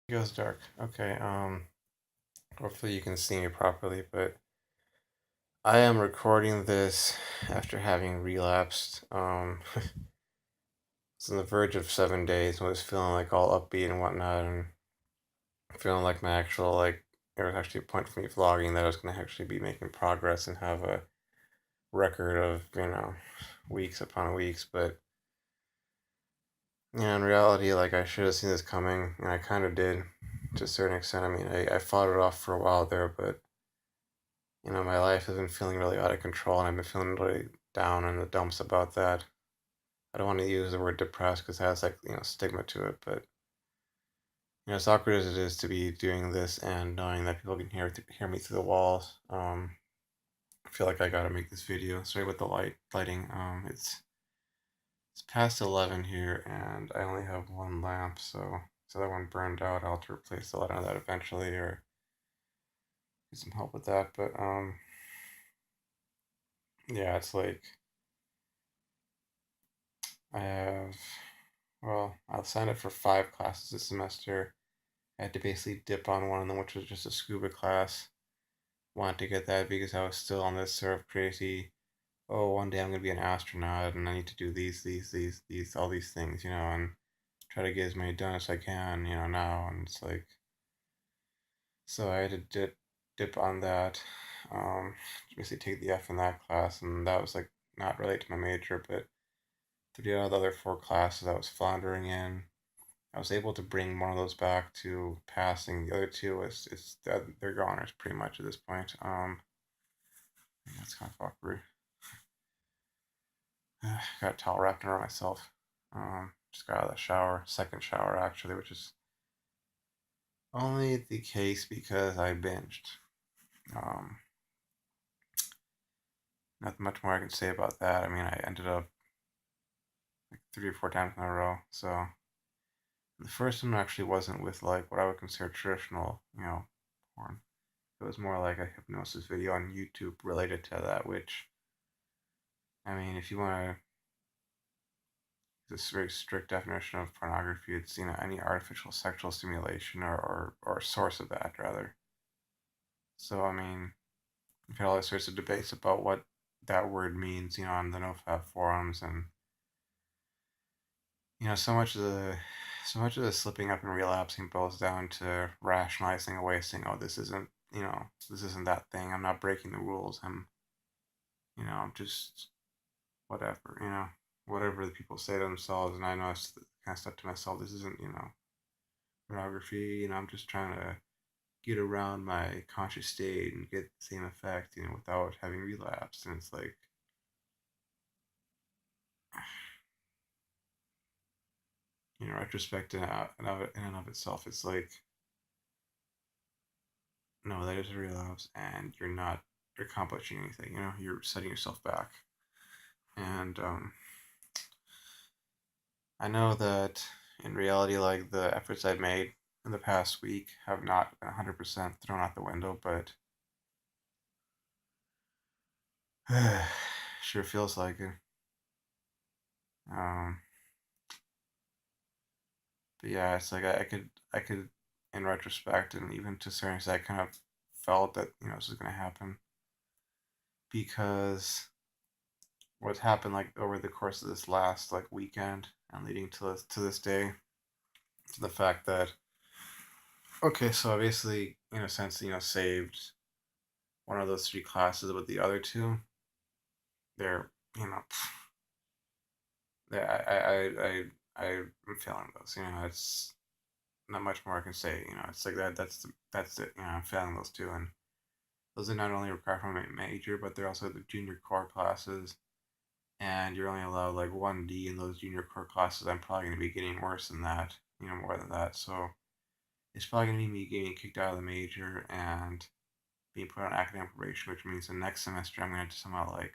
It goes dark. Okay, hopefully you can see me properly, but I am recording this after having relapsed. It's on the verge of 7 days and was feeling like all upbeat and whatnot, and feeling like my actual, like, there was actually a point for me vlogging that I was gonna actually be making progress and have a record of, weeks upon weeks, but in reality, like, I should have seen this coming, and I kind of did to a certain extent. I mean, I fought it off for a while there, but my life has been feeling really out of control, and I've been feeling really down in the dumps about that. I don't want to use the word depressed because it has like stigma to it, but as awkward as it is to be doing this and knowing that people can hear me through the walls, I feel like I gotta make this video. Sorry with the lighting. It's past 11 here, and I only have one lamp, so that one burned out. I'll have to replace the light on that eventually, or get some help with that. But yeah, it's like I have. Well, I'll sign up for 5 classes this semester. I had to basically dip on one of them, which was just a scuba class. Wanted to get that because I was still on this sort of crazy, oh, one day I'm gonna be an astronaut and I need to do these, all these things, and try to get as many done as I can, now. And it's like, so I had to dip on that. Basically take the F in that class, and that was like not related to my major, but 3 out of the other 4 classes I was floundering in. I was able to bring one of those back to passing. The other two is they're goners pretty much at this point. Yeah, that's kind of awkward. Got a towel wrapped around myself. Just got out of the shower, second shower actually, which is only the case because I binged. Um, Not much more I can say about that. I mean, I ended up like 3 or 4 times in a row. So the first one actually wasn't with like what I would consider traditional, porn. It was more like a hypnosis video on YouTube related to that, which, I mean, if you want to, this very strict definition of pornography, it's, any artificial sexual stimulation or source of that, rather. So, I mean, we've had all sorts of debates about what that word means, on the NoFap forums, and, so much of the slipping up and relapsing boils down to rationalizing away, saying, oh, this isn't that thing. I'm not breaking the rules. I'm just whatever, whatever the people say to themselves. And I know I kind of stuck to myself. This isn't, pornography. I'm just trying to get around my conscious state and get the same effect, without having relapsed. And it's like, retrospect in and of itself, it's like, no, that is a relapse, and you're not accomplishing anything. You're setting yourself back. And I know that in reality, like the efforts I've made in the past week have not been 100% thrown out the window, but sure feels like it. Um, but yeah, it's like I could, in retrospect, and even to a certain extent, I kind of felt that this was gonna happen because what happened like over the course of this last like weekend and leading to this day, to the fact that, okay, so I basically in a sense saved one of those 3 classes, but the other two, they're you know they I'm failing those. It's not much more I can say. It's like that's it. I'm failing those two, and those are not only required for my major, but they're also the junior core classes, and you're only allowed like 1D in those junior core classes. I'm probably going to be getting worse than that, more than that. So it's probably going to be me getting kicked out of the major and being put on academic probation, which means the next semester I'm going to somehow like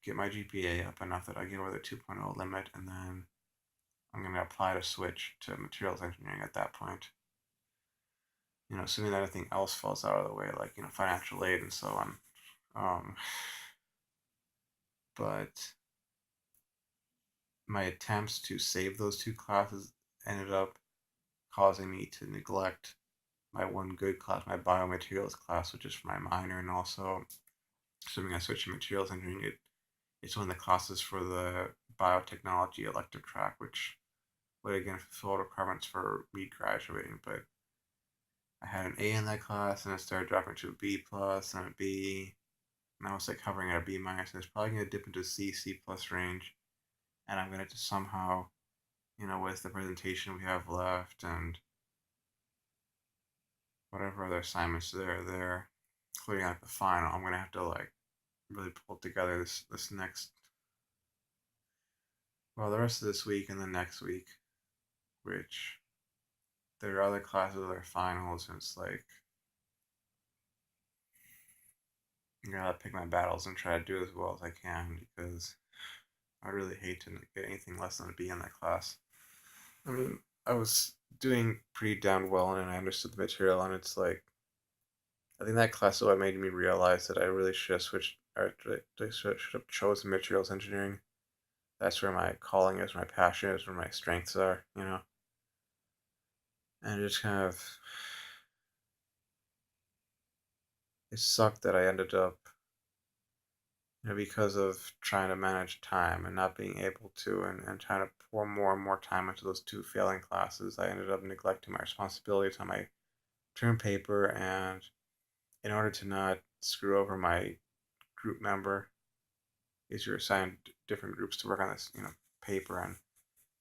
get my GPA up enough that I get over the 2.0 limit, and then I'm going to apply to switch to materials engineering at that point. Assuming that anything else falls out of the way, like financial aid and so on. Um, but my attempts to save those 2 classes ended up causing me to neglect my one good class, my biomaterials class, which is for my minor, and also assuming I switch to materials engineering, it's one of the classes for the biotechnology elective track, which would again fulfill requirements for me graduating. But I had an A in that class, and it started dropping to a B plus and a B, and I was like hovering at a B minus. And it's probably gonna dip into C plus range, and I'm gonna just somehow, with the presentation we have left and whatever other assignments there, including like the final, I'm gonna have to like really pull together this next, well, the rest of this week and the next week, which there are other classes that are finals, and it's like I gotta pick my battles and try to do as well as I can because I really hate to get anything less than a B in that class. I mean, I was doing pretty damn well and I understood the material, and it's like I think that class is what made me realize that I really should have switched, or I should have chosen materials engineering. That's where my calling is, my passion is, where my strengths are. And it just kind of it sucked that I ended up, because of trying to manage time and not being able to, and trying to pour more and more time into those two failing classes, I ended up neglecting my responsibilities on my term paper. And in order to not screw over my group member, is you're assigned different groups to work on this, paper. And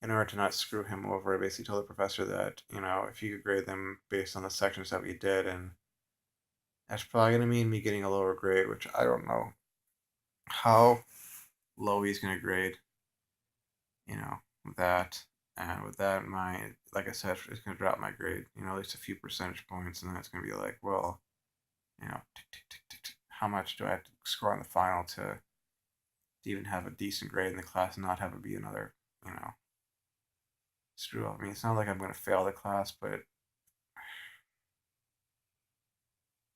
in order to not screw him over, I basically told the professor that, if you could grade them based on the sections that we did, and that's probably going to mean me getting a lower grade, which I don't know how low he's going to grade, you know, that. And with that in mind, like I said, it's going to drop my grade, at least a few percentage points. And then it's going to be like, well, tick, tick, tick, tick, tick, how much do I have to score on the final to even have a decent grade in the class and not have it be another, screw up? I mean, it's not like I'm going to fail the class, but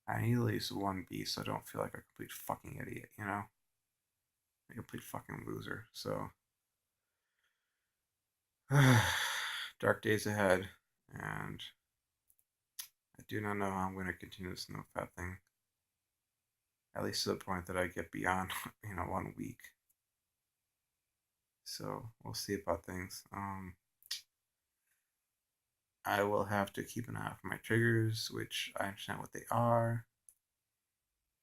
I need at least one B so I don't feel like a complete fucking idiot. A complete fucking loser. So, dark days ahead, and I do not know how I'm going to continue this NoFap thing. At least to the point that I get beyond, 1 week. So we'll see about things. I will have to keep an eye out for my triggers, which I understand what they are,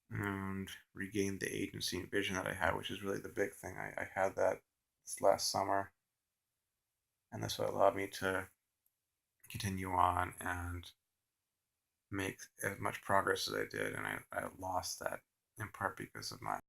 and regain the agency and vision that I had, which is really the big thing. I had that this last summer, and that's what allowed me to continue on and make as much progress as I did. And I lost that in part because of my